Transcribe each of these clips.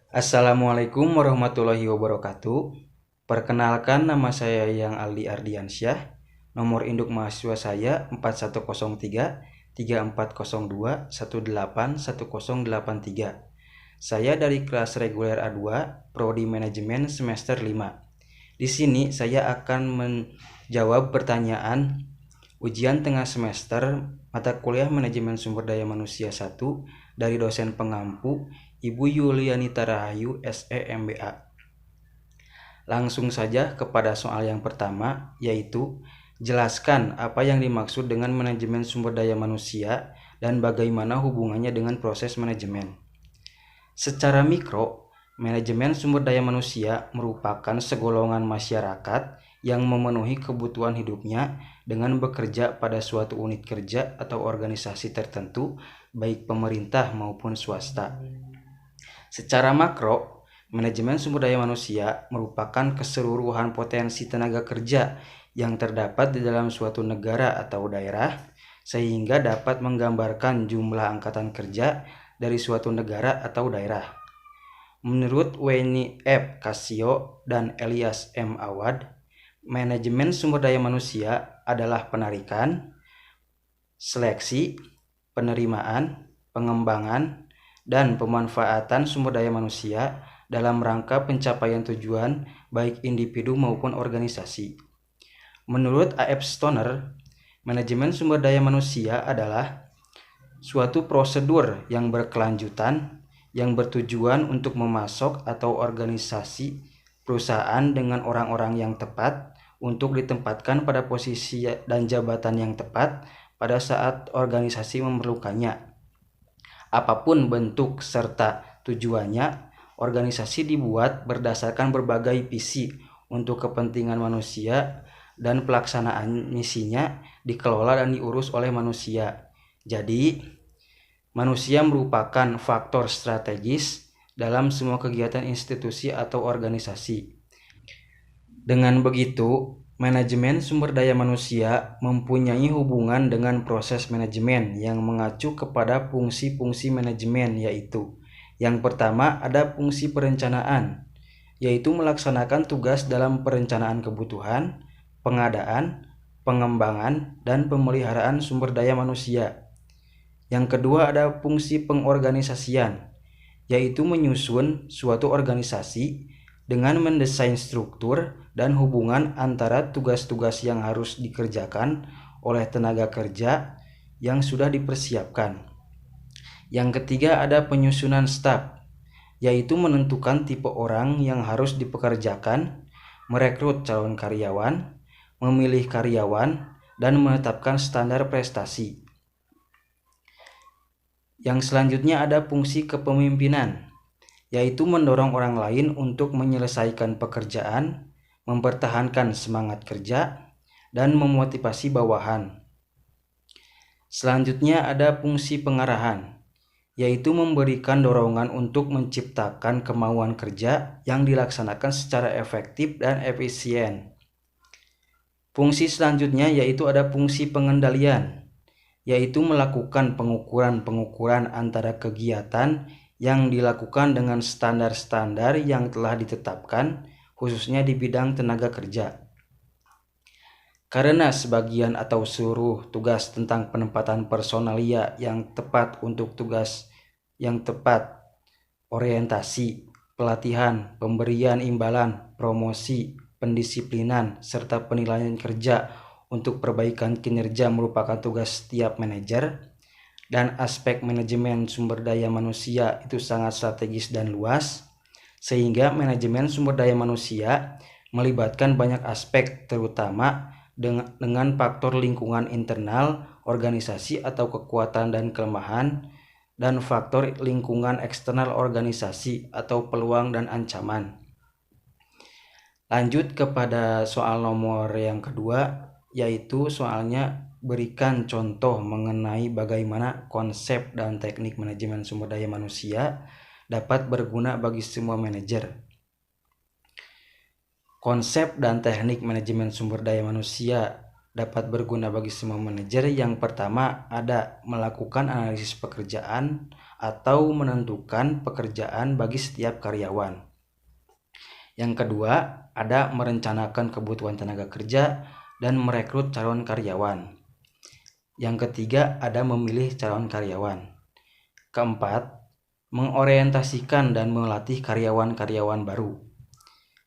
Assalamualaikum warahmatullahi wabarakatuh. Perkenalkan, nama saya Yang Aldi Ardiansyah. Nomor induk mahasiswa saya 4103 3402 181083. Saya dari kelas reguler A2, Prodi Manajemen semester 5. Di sini saya akan menjawab pertanyaan ujian tengah semester mata kuliah Manajemen Sumber Daya Manusia 1 dari dosen pengampu Ibu Yulianita Rahayu, SE MBA. Langsung saja kepada soal yang pertama, yaitu jelaskan apa yang dimaksud dengan manajemen sumber daya manusia dan bagaimana hubungannya dengan proses manajemen. Secara mikro, manajemen sumber daya manusia merupakan segolongan masyarakat yang memenuhi kebutuhan hidupnya dengan bekerja pada suatu unit kerja atau organisasi tertentu, baik pemerintah maupun swasta. Secara makro, manajemen sumber daya manusia merupakan keseluruhan potensi tenaga kerja yang terdapat di dalam suatu negara atau daerah, sehingga dapat menggambarkan jumlah angkatan kerja dari suatu negara atau daerah. Menurut Weni F. Casio dan Elias M. Awad, manajemen sumber daya manusia adalah penarikan, seleksi, penerimaan, pengembangan, dan pemanfaatan sumber daya manusia dalam rangka pencapaian tujuan baik individu maupun organisasi. Menurut A.F. Stoner, manajemen sumber daya manusia adalah suatu prosedur yang berkelanjutan yang bertujuan untuk memasok atau organisasi perusahaan dengan orang-orang yang tepat untuk ditempatkan pada posisi dan jabatan yang tepat pada saat organisasi memerlukannya. Apapun bentuk serta tujuannya, organisasi dibuat berdasarkan berbagai visi untuk kepentingan manusia dan pelaksanaan misinya dikelola dan diurus oleh manusia. Jadi, manusia merupakan faktor strategis dalam semua kegiatan institusi atau organisasi. Dengan begitu, manajemen sumber daya manusia mempunyai hubungan dengan proses manajemen yang mengacu kepada fungsi-fungsi manajemen, yaitu yang pertama ada fungsi perencanaan, yaitu melaksanakan tugas dalam perencanaan kebutuhan, pengadaan, pengembangan, dan pemeliharaan sumber daya manusia. Yang kedua ada fungsi pengorganisasian, yaitu menyusun suatu organisasi dengan mendesain struktur dan hubungan antara tugas-tugas yang harus dikerjakan oleh tenaga kerja yang sudah dipersiapkan. Yang ketiga ada penyusunan staf, yaitu menentukan tipe orang yang harus dipekerjakan, merekrut calon karyawan, memilih karyawan, dan menetapkan standar prestasi. Yang selanjutnya ada fungsi kepemimpinan, yaitu mendorong orang lain untuk menyelesaikan pekerjaan, mempertahankan semangat kerja, dan memotivasi bawahan. Selanjutnya ada fungsi pengarahan, yaitu memberikan dorongan untuk menciptakan kemauan kerja yang dilaksanakan secara efektif dan efisien. Fungsi selanjutnya yaitu ada fungsi pengendalian, yaitu melakukan pengukuran-pengukuran antara kegiatan yang dilakukan dengan standar-standar yang telah ditetapkan, khususnya di bidang tenaga kerja. Karena sebagian atau seluruh tugas tentang penempatan personalia yang tepat untuk tugas yang tepat, orientasi, pelatihan, pemberian imbalan, promosi, pendisiplinan, serta penilaian kerja untuk perbaikan kinerja merupakan tugas setiap manajer. Dan aspek manajemen sumber daya manusia itu sangat strategis dan luas, sehingga manajemen sumber daya manusia melibatkan banyak aspek, terutama dengan faktor lingkungan internal organisasi atau kekuatan dan kelemahan, dan faktor lingkungan eksternal organisasi atau peluang dan ancaman. Lanjut kepada soal nomor yang kedua, yaitu soalnya berikan contoh mengenai bagaimana konsep dan teknik manajemen sumber daya manusia dapat berguna bagi semua manajer. Konsep dan teknik manajemen sumber daya manusia dapat berguna bagi semua manajer. Yang pertama ada melakukan analisis pekerjaan atau menentukan pekerjaan bagi setiap karyawan. Yang kedua, ada merencanakan kebutuhan tenaga kerja dan merekrut calon karyawan. Yang ketiga, ada memilih calon karyawan. Keempat, mengorientasikan dan melatih karyawan-karyawan baru.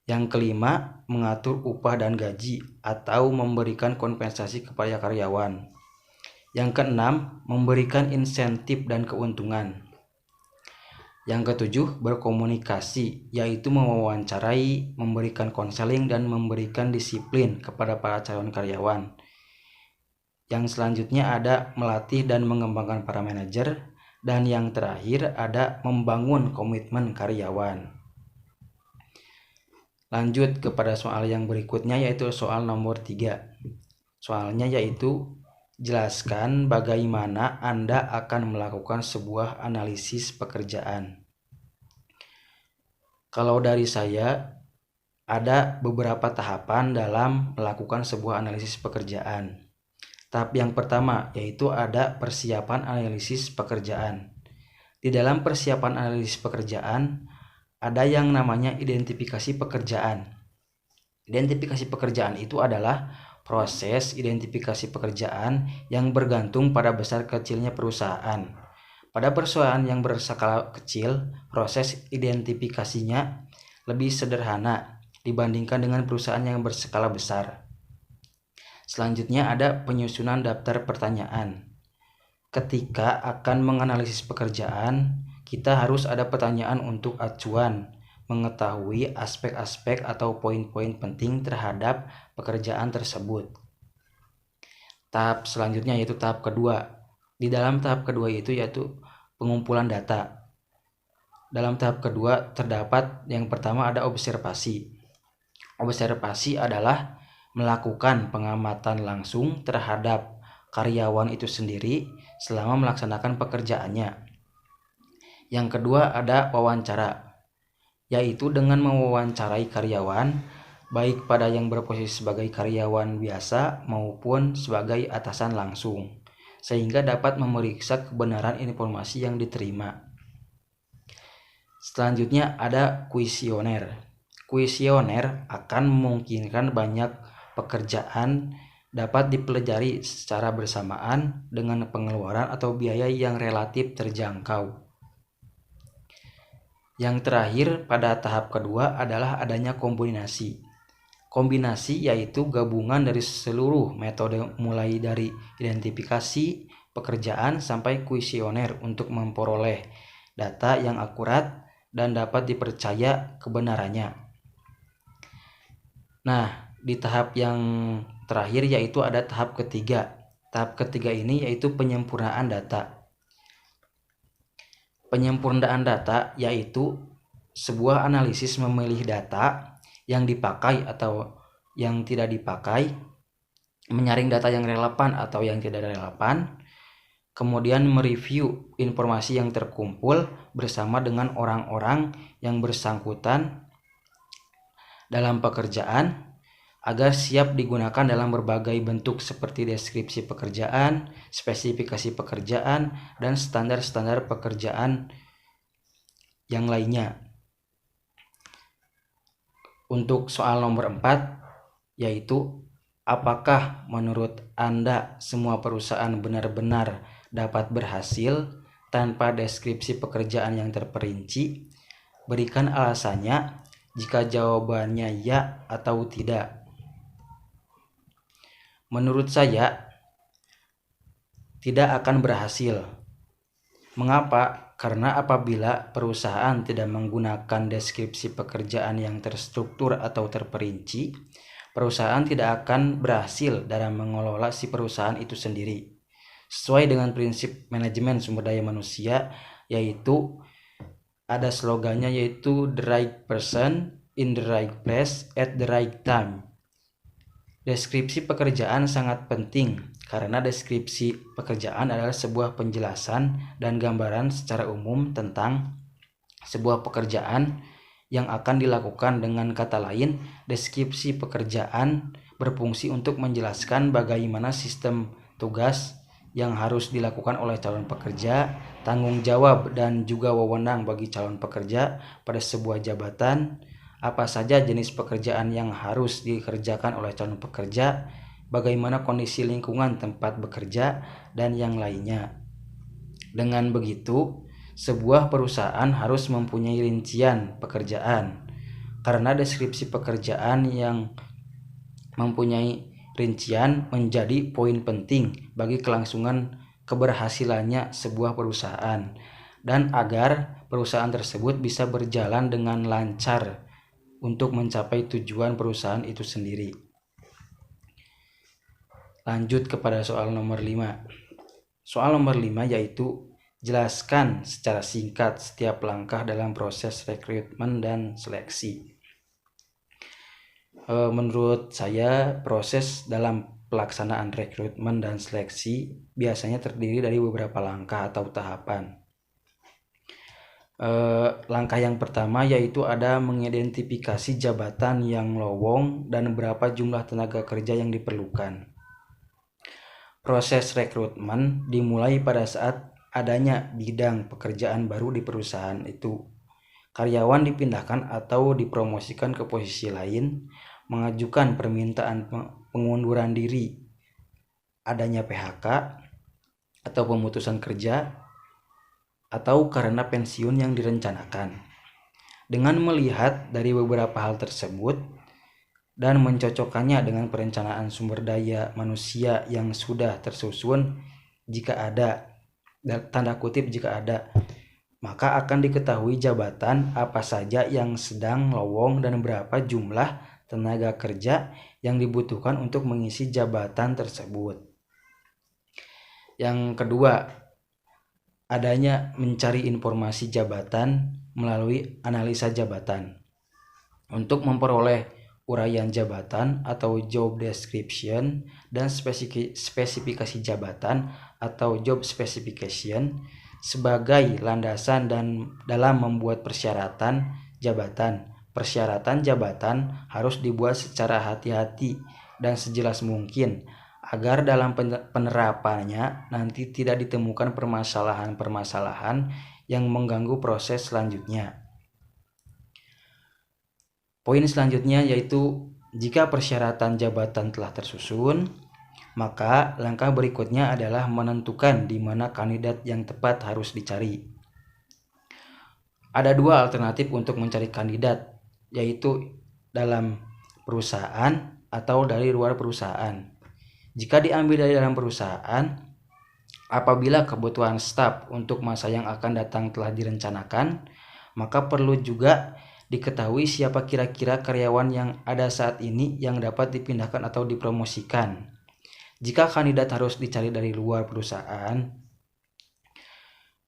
Yang kelima, mengatur upah dan gaji atau memberikan kompensasi kepada karyawan. Yang keenam, memberikan insentif dan keuntungan. Yang ketujuh, berkomunikasi, yaitu mewawancarai, memberikan konseling, dan memberikan disiplin kepada para calon karyawan. Yang selanjutnya ada melatih dan mengembangkan para manajer. Dan yang terakhir ada membangun komitmen karyawan. Lanjut kepada soal yang berikutnya, yaitu soal nomor 3. Soalnya yaitu, jelaskan bagaimana Anda akan melakukan sebuah analisis pekerjaan. Kalau dari saya, ada beberapa tahapan dalam melakukan sebuah analisis pekerjaan. Tahap yang pertama yaitu ada persiapan analisis pekerjaan. Di dalam persiapan analisis pekerjaan, ada yang namanya identifikasi pekerjaan. Identifikasi pekerjaan itu adalah proses identifikasi pekerjaan yang bergantung pada besar kecilnya perusahaan. Pada perusahaan yang berskala kecil, proses identifikasinya lebih sederhana dibandingkan dengan perusahaan yang berskala besar. Selanjutnya ada penyusunan daftar pertanyaan. Ketika akan menganalisis pekerjaan, kita harus ada pertanyaan untuk acuan, mengetahui aspek-aspek atau poin-poin penting terhadap pekerjaan tersebut. Tahap selanjutnya yaitu tahap kedua. Di dalam tahap kedua itu yaitu pengumpulan data. Dalam tahap kedua terdapat yang pertama ada observasi. Observasi adalah melakukan pengamatan langsung terhadap karyawan itu sendiri selama melaksanakan pekerjaannya. Yang kedua ada wawancara, yaitu dengan mewawancarai karyawan, baik pada yang berposisi sebagai karyawan biasa maupun sebagai atasan langsung, sehingga dapat memeriksa kebenaran informasi yang diterima. Selanjutnya ada kuesioner. Kuesioner akan memungkinkan banyak pekerjaan dapat dipelajari secara bersamaan dengan pengeluaran atau biaya yang relatif terjangkau. Yang terakhir pada tahap kedua adalah adanya kombinasi. Kombinasi yaitu gabungan dari seluruh metode mulai dari identifikasi pekerjaan sampai kuesioner untuk memperoleh data yang akurat dan dapat dipercaya kebenarannya. Nah, di tahap yang terakhir yaitu ada tahap ketiga. Tahap ketiga ini yaitu penyempurnaan data. Penyempurnaan data yaitu sebuah analisis memilih data yang dipakai atau yang tidak dipakai, menyaring data yang relevan atau yang tidak relevan, kemudian mereview informasi yang terkumpul bersama dengan orang-orang yang bersangkutan dalam pekerjaan agar siap digunakan dalam berbagai bentuk seperti deskripsi pekerjaan, spesifikasi pekerjaan, dan standar-standar pekerjaan yang lainnya. Untuk soal nomor 4, yaitu apakah menurut Anda semua perusahaan benar-benar dapat berhasil tanpa deskripsi pekerjaan yang terperinci? Berikan alasannya jika jawabannya ya atau tidak. Menurut saya, tidak akan berhasil. Mengapa? Karena apabila perusahaan tidak menggunakan deskripsi pekerjaan yang terstruktur atau terperinci, perusahaan tidak akan berhasil dalam mengelola si perusahaan itu sendiri. Sesuai dengan prinsip manajemen sumber daya manusia, yaitu ada slogannya yaitu the right person in the right place at the right time. Deskripsi pekerjaan sangat penting karena deskripsi pekerjaan adalah sebuah penjelasan dan gambaran secara umum tentang sebuah pekerjaan yang akan dilakukan. Dengan kata lain, deskripsi pekerjaan berfungsi untuk menjelaskan bagaimana sistem tugas yang harus dilakukan oleh calon pekerja, tanggung jawab dan juga wewenang bagi calon pekerja pada sebuah jabatan, apa saja jenis pekerjaan yang harus dikerjakan oleh calon pekerja, bagaimana kondisi lingkungan tempat bekerja, dan yang lainnya. Dengan begitu, sebuah perusahaan harus mempunyai rincian pekerjaan, karena deskripsi pekerjaan yang mempunyai rincian menjadi poin penting bagi kelangsungan keberhasilannya sebuah perusahaan, dan agar perusahaan tersebut bisa berjalan dengan lancar untuk mencapai tujuan perusahaan itu sendiri. Lanjut kepada soal nomor 5. Soal nomor 5 yaitu jelaskan secara singkat setiap langkah dalam proses rekrutmen dan seleksi. Menurut saya, proses dalam pelaksanaan rekrutmen dan seleksi biasanya terdiri dari beberapa langkah atau tahapan. Langkah yang pertama yaitu ada mengidentifikasi jabatan yang lowong dan berapa jumlah tenaga kerja yang diperlukan. Proses rekrutmen dimulai pada saat adanya bidang pekerjaan baru di perusahaan itu. Karyawan dipindahkan atau dipromosikan ke posisi lain, mengajukan permintaan pengunduran diri, adanya PHK atau pemutusan kerja, atau karena pensiun yang direncanakan. Dengan melihat dari beberapa hal tersebut dan mencocokkannya dengan perencanaan sumber daya manusia yang sudah tersusun, jika ada, tanda kutip jika ada, maka akan diketahui jabatan apa saja yang sedang lowong dan berapa jumlah tenaga kerja yang dibutuhkan untuk mengisi jabatan tersebut. Yang kedua, adanya mencari informasi jabatan melalui analisa jabatan. Untuk memperoleh uraian jabatan atau job description dan spesifikasi jabatan atau job specification sebagai landasan dan dalam membuat persyaratan jabatan. Persyaratan jabatan harus dibuat secara hati-hati dan sejelas mungkin agar dalam penerapannya nanti tidak ditemukan permasalahan-permasalahan yang mengganggu proses selanjutnya. Poin selanjutnya yaitu jika persyaratan jabatan telah tersusun, maka langkah berikutnya adalah menentukan di mana kandidat yang tepat harus dicari. Ada dua alternatif untuk mencari kandidat, yaitu dalam perusahaan atau dari luar perusahaan. Jika diambil dari dalam perusahaan, apabila kebutuhan staf untuk masa yang akan datang telah direncanakan, maka perlu juga diketahui siapa kira-kira karyawan yang ada saat ini yang dapat dipindahkan atau dipromosikan. Jika kandidat harus dicari dari luar perusahaan,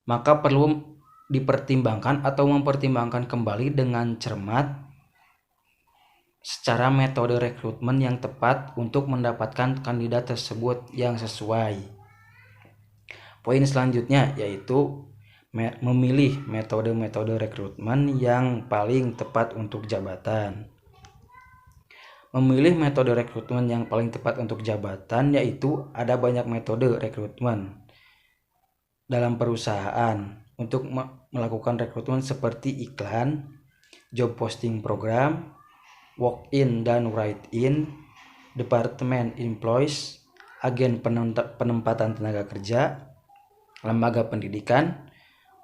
maka perlu dipertimbangkan atau mempertimbangkan kembali dengan cermat secara metode rekrutmen yang tepat untuk mendapatkan kandidat tersebut yang sesuai. Poin selanjutnya yaitu memilih metode-metode rekrutmen yang paling tepat untuk jabatan. Memilih metode rekrutmen yang paling tepat untuk jabatan yaitu ada banyak metode rekrutmen dalam perusahaan untuk melakukan rekrutmen seperti iklan, job posting program, walk-in dan write-in, departemen employees, agen penempatan tenaga kerja, lembaga pendidikan,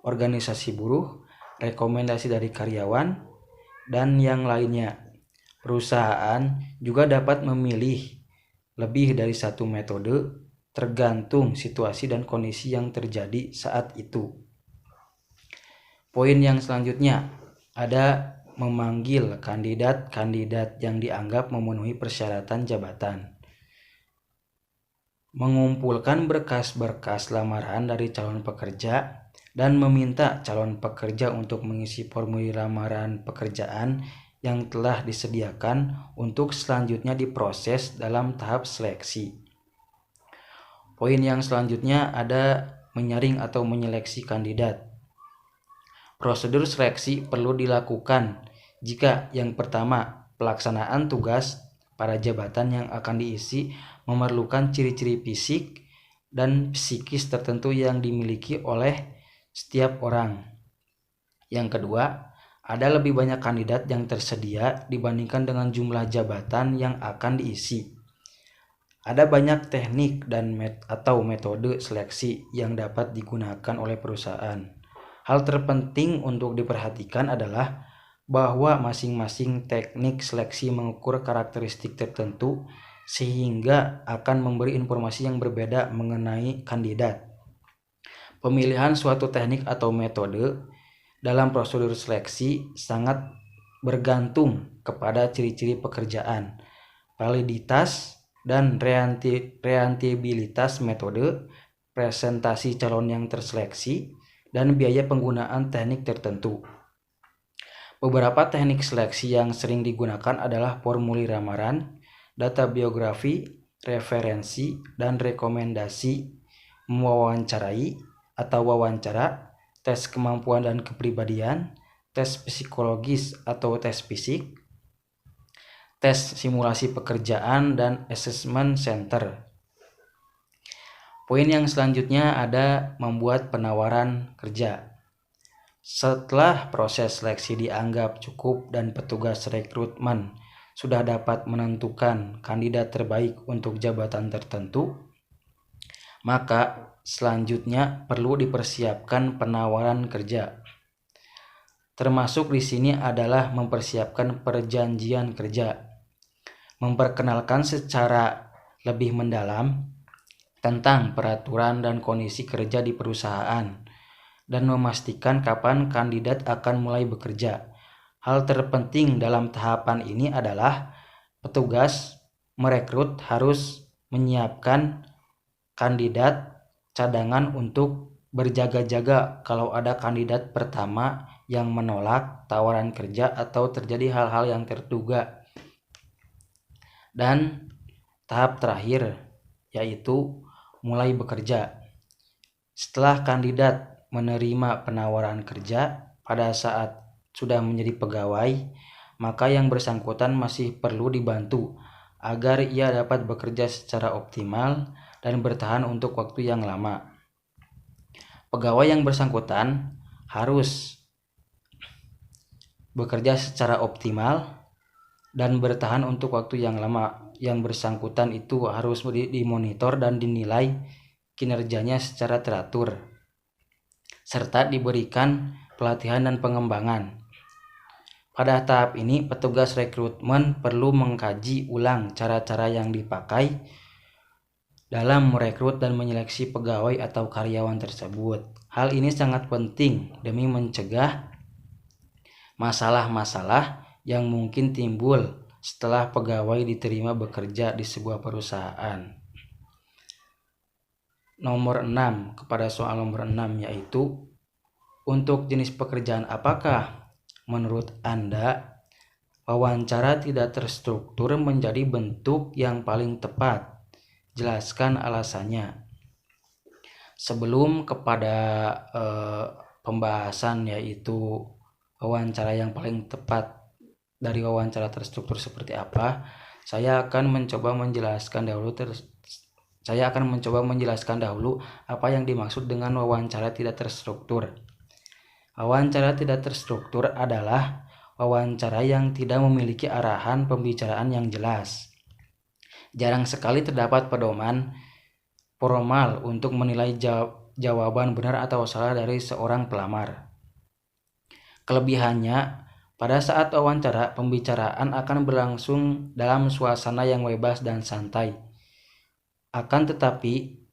organisasi buruh, rekomendasi dari karyawan, dan yang lainnya. Perusahaan juga dapat memilih lebih dari satu metode tergantung situasi dan kondisi yang terjadi saat itu. Poin yang selanjutnya ada memanggil kandidat-kandidat yang dianggap memenuhi persyaratan jabatan. Mengumpulkan berkas-berkas lamaran dari calon pekerja dan meminta calon pekerja untuk mengisi formulir lamaran pekerjaan yang telah disediakan untuk selanjutnya diproses dalam tahap seleksi. Poin yang selanjutnya ada menyaring atau menyeleksi kandidat. Prosedur seleksi perlu dilakukan jika yang pertama, pelaksanaan tugas pada jabatan yang akan diisi memerlukan ciri-ciri fisik dan psikis tertentu yang dimiliki oleh setiap orang. Yang kedua, ada lebih banyak kandidat yang tersedia dibandingkan dengan jumlah jabatan yang akan diisi. Ada banyak teknik dan atau metode seleksi yang dapat digunakan oleh perusahaan. Hal terpenting untuk diperhatikan adalah bahwa masing-masing teknik seleksi mengukur karakteristik tertentu sehingga akan memberi informasi yang berbeda mengenai kandidat. Pemilihan suatu teknik atau metode dalam prosedur seleksi sangat bergantung kepada ciri-ciri pekerjaan, validitas dan reliabilitas metode, presentasi calon yang terseleksi, dan biaya penggunaan teknik tertentu. Beberapa teknik seleksi yang sering digunakan adalah formulir lamaran, data biografi, referensi, dan rekomendasi, mewawancarai atau wawancara, tes kemampuan dan kepribadian, tes psikologis atau tes fisik, tes simulasi pekerjaan, dan assessment center. Poin yang selanjutnya ada membuat penawaran kerja. Setelah proses seleksi dianggap cukup dan petugas rekrutmen sudah dapat menentukan kandidat terbaik untuk jabatan tertentu, maka selanjutnya perlu dipersiapkan penawaran kerja. Termasuk di sini adalah mempersiapkan perjanjian kerja, memperkenalkan secara lebih mendalam tentang peraturan dan kondisi kerja di perusahaan, dan memastikan kapan kandidat akan mulai bekerja. Hal terpenting dalam tahapan ini adalah petugas merekrut harus menyiapkan kandidat cadangan untuk berjaga-jaga kalau ada kandidat pertama yang menolak tawaran kerja atau terjadi hal-hal yang terduga. Dan tahap terakhir yaitu mulai bekerja. Setelah kandidat menerima penawaran kerja pada saat sudah menjadi pegawai, maka yang bersangkutan masih perlu dibantu agar ia dapat bekerja secara optimal dan bertahan untuk waktu yang lama. Pegawai yang bersangkutan harus bekerja secara optimal dan bertahan untuk waktu yang lama. Yang bersangkutan itu harus dimonitor dan dinilai kinerjanya secara teratur, serta diberikan pelatihan dan pengembangan. Pada tahap ini, petugas rekrutmen perlu mengkaji ulang cara-cara yang dipakai dalam merekrut dan menyeleksi pegawai atau karyawan tersebut. Hal ini sangat penting demi mencegah masalah-masalah yang mungkin timbul setelah pegawai diterima bekerja di sebuah perusahaan. Nomor 6, kepada soal nomor 6 yaitu, untuk jenis pekerjaan apakah menurut Anda wawancara tidak terstruktur menjadi bentuk yang paling tepat? Jelaskan alasannya. Sebelum kepada pembahasan yaitu wawancara yang paling tepat dari wawancara terstruktur seperti apa, saya akan mencoba menjelaskan dahulu apa yang dimaksud dengan wawancara tidak terstruktur. Wawancara tidak terstruktur adalah wawancara yang tidak memiliki arahan pembicaraan yang jelas. Jarang sekali terdapat pedoman formal untuk menilai jawaban benar atau salah dari seorang pelamar. Kelebihannya, pada saat wawancara, pembicaraan akan berlangsung dalam suasana yang bebas dan santai. Akan tetapi,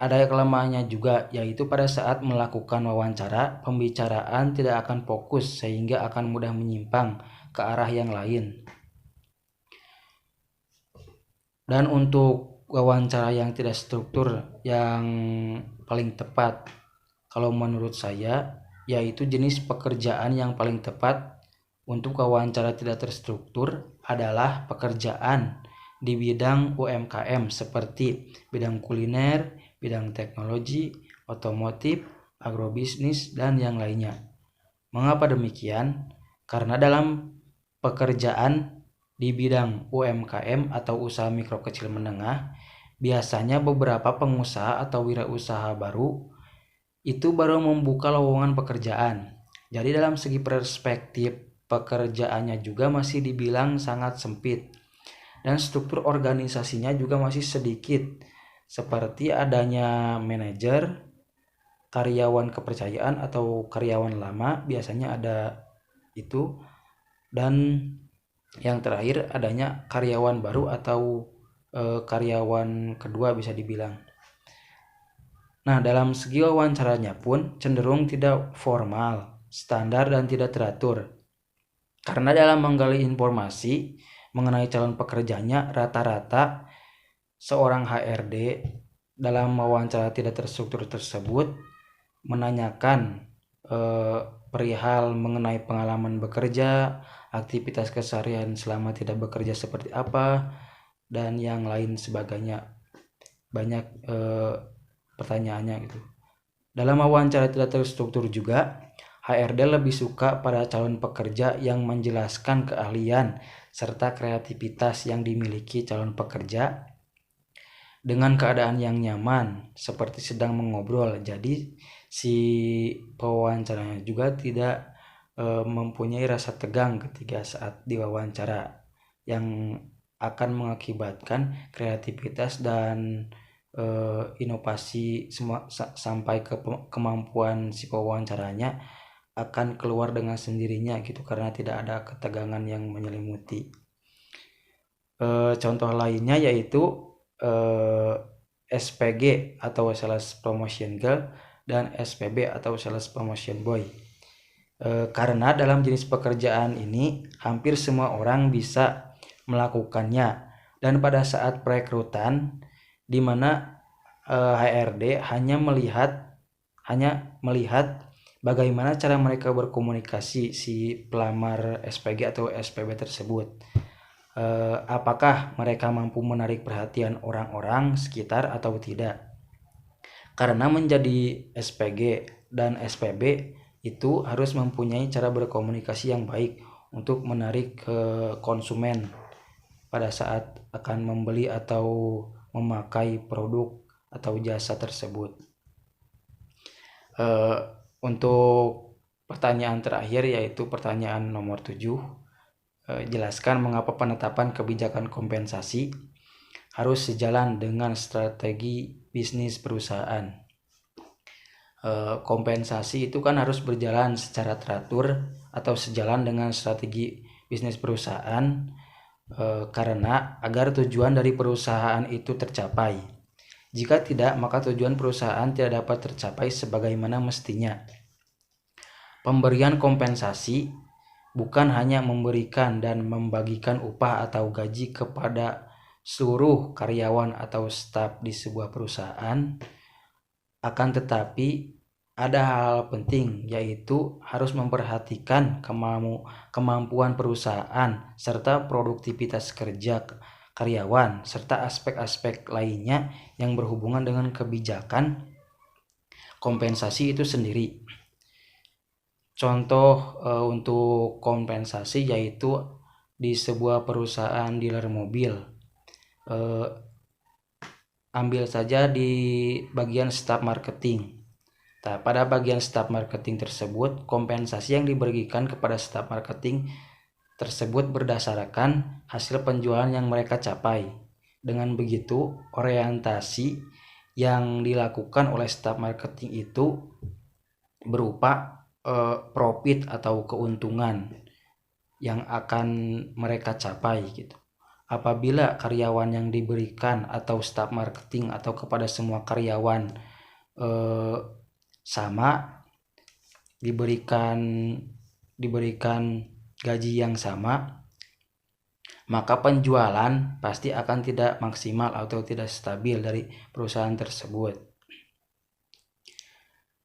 ada kelemahannya juga, yaitu pada saat melakukan wawancara, pembicaraan tidak akan fokus sehingga akan mudah menyimpang ke arah yang lain. Dan untuk wawancara yang tidak struktur yang paling tepat, kalau menurut saya, yaitu jenis pekerjaan yang paling tepat untuk wawancara tidak terstruktur adalah pekerjaan di bidang UMKM seperti bidang kuliner, bidang teknologi, otomotif, agrobisnis, dan yang lainnya. Mengapa demikian? Karena dalam pekerjaan di bidang UMKM atau usaha mikro kecil menengah, Biasanya beberapa pengusaha atau wirausaha baru itu baru membuka lowongan pekerjaan. Jadi dalam segi perspektif pekerjaannya juga masih dibilang sangat sempit dan struktur organisasinya juga masih sedikit, seperti adanya manajer, karyawan kepercayaan atau karyawan lama biasanya ada itu, dan yang terakhir adanya karyawan baru atau karyawan kedua bisa dibilang. Nah, dalam segi wawancaranya pun cenderung tidak formal, standar dan tidak teratur. Karena dalam menggali informasi mengenai calon pekerjanya, rata-rata seorang HRD dalam wawancara tidak terstruktur tersebut menanyakan perihal mengenai pengalaman bekerja, aktivitas keseharian selama tidak bekerja seperti apa, dan yang lain sebagainya. Banyak pertanyaannya gitu. Dalam wawancara tidak terstruktur juga, HRD lebih suka pada calon pekerja yang menjelaskan keahlian serta kreativitas yang dimiliki calon pekerja dengan keadaan yang nyaman seperti sedang mengobrol. Jadi si pewawancaranya juga tidak mempunyai rasa tegang ketika saat diwawancara, yang akan mengakibatkan kreativitas dan inovasi semua sampai ke kemampuan si pewawancaranya akan keluar dengan sendirinya gitu, karena tidak ada ketegangan yang menyelimuti. Contoh lainnya yaitu SPG atau Sales Promotion Girl dan SPB atau Sales Promotion Boy. Karena dalam jenis pekerjaan ini hampir semua orang bisa melakukannya, dan pada saat perekrutan di mana HRD hanya melihat bagaimana cara mereka berkomunikasi si pelamar SPG atau SPB tersebut. Apakah mereka mampu menarik perhatian orang-orang sekitar atau tidak. Karena menjadi SPG dan SPB itu harus mempunyai cara berkomunikasi yang baik untuk menarik konsumen pada saat akan membeli atau memakai produk atau jasa tersebut. Untuk pertanyaan terakhir yaitu pertanyaan nomor 7, jelaskan mengapa penetapan kebijakan kompensasi harus sejalan dengan strategi bisnis perusahaan. Kompensasi itu kan harus berjalan secara teratur atau sejalan dengan strategi bisnis perusahaan, karena agar tujuan dari perusahaan itu tercapai. Jika tidak, maka tujuan perusahaan tidak dapat tercapai sebagaimana mestinya. Pemberian kompensasi bukan hanya memberikan dan membagikan upah atau gaji kepada seluruh karyawan atau staf di sebuah perusahaan, akan tetapi ada hal penting, yaitu harus memperhatikan kemampuan perusahaan serta produktivitas kerja karyawan serta aspek-aspek lainnya yang berhubungan dengan kebijakan kompensasi itu sendiri. Contoh untuk kompensasi yaitu di sebuah perusahaan dealer mobil, ambil saja di bagian staf marketing. Nah, pada bagian staf marketing tersebut, kompensasi yang diberikan kepada staf marketing tersebut berdasarkan hasil penjualan yang mereka capai. Dengan begitu, orientasi yang dilakukan oleh staf marketing itu berupa profit atau keuntungan yang akan mereka capai gitu. Apabila karyawan yang diberikan atau staf marketing atau kepada semua karyawan sama, diberikan gaji yang sama, maka penjualan pasti akan tidak maksimal atau tidak stabil dari perusahaan tersebut.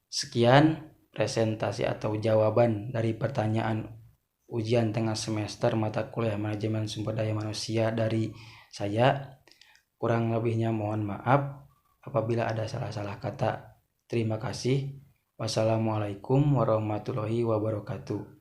Sekian presentasi atau jawaban dari pertanyaan ujian tengah semester mata kuliah manajemen sumber daya manusia dari saya. Kurang lebihnya mohon maaf apabila ada salah-salah kata. Terima kasih. Wassalamualaikum warahmatullahi wabarakatuh.